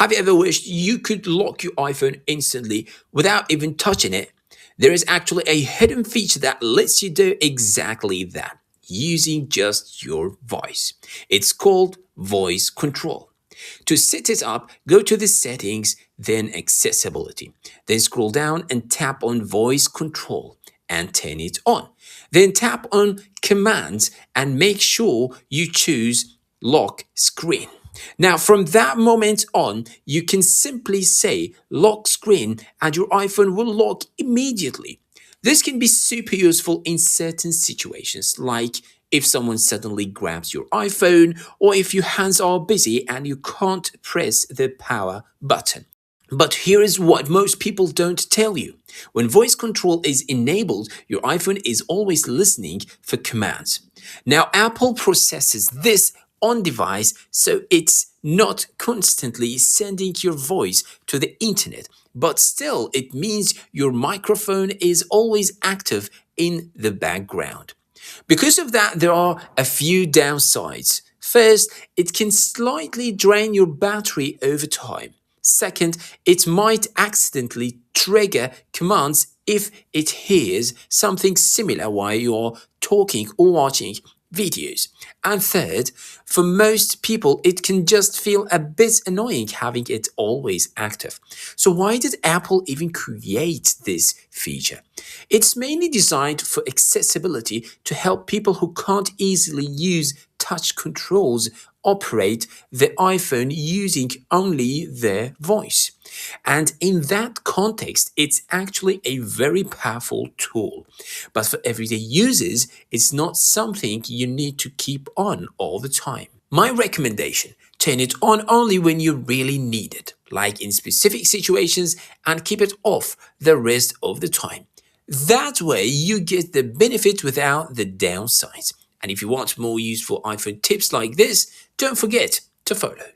Have you ever wished you could lock your iPhone instantly without even touching it? There is actually a hidden feature that lets you do exactly that using just your voice. It's called voice control. To set it up, go to the settings, then accessibility. Then scroll down and tap on voice control and turn it on. Then tap on commands and make sure you choose lock screen. Now, from that moment on, you can simply say lock screen and your iPhone will lock immediately. This can be super useful in certain situations, like if someone suddenly grabs your iPhone or if your hands are busy and you can't press the power button. But here is what most people don't tell you. When voice control is enabled, your iPhone is always listening for commands. Now, Apple processes this on device so it's not constantly sending your voice to the internet, but still it means your microphone is always active in the background. Because of that, there are a few downsides. First, it can slightly drain your battery over time. Second, it might accidentally trigger commands if it hears something similar while you're talking or watching videos. And third, for most people, it can just feel a bit annoying having it always active. So, why did Apple even create this feature? It's mainly designed for accessibility to help people who can't easily use touch controls operate the iPhone using only their voice. And in that context, it's actually a very powerful tool. But for everyday users, it's not something you need to keep on all the time. My recommendation, turn it on only when you really need it, like in specific situations, and keep it off the rest of the time. That way, you get the benefit without the downsides. And if you want more useful iPhone tips like this, don't forget to follow.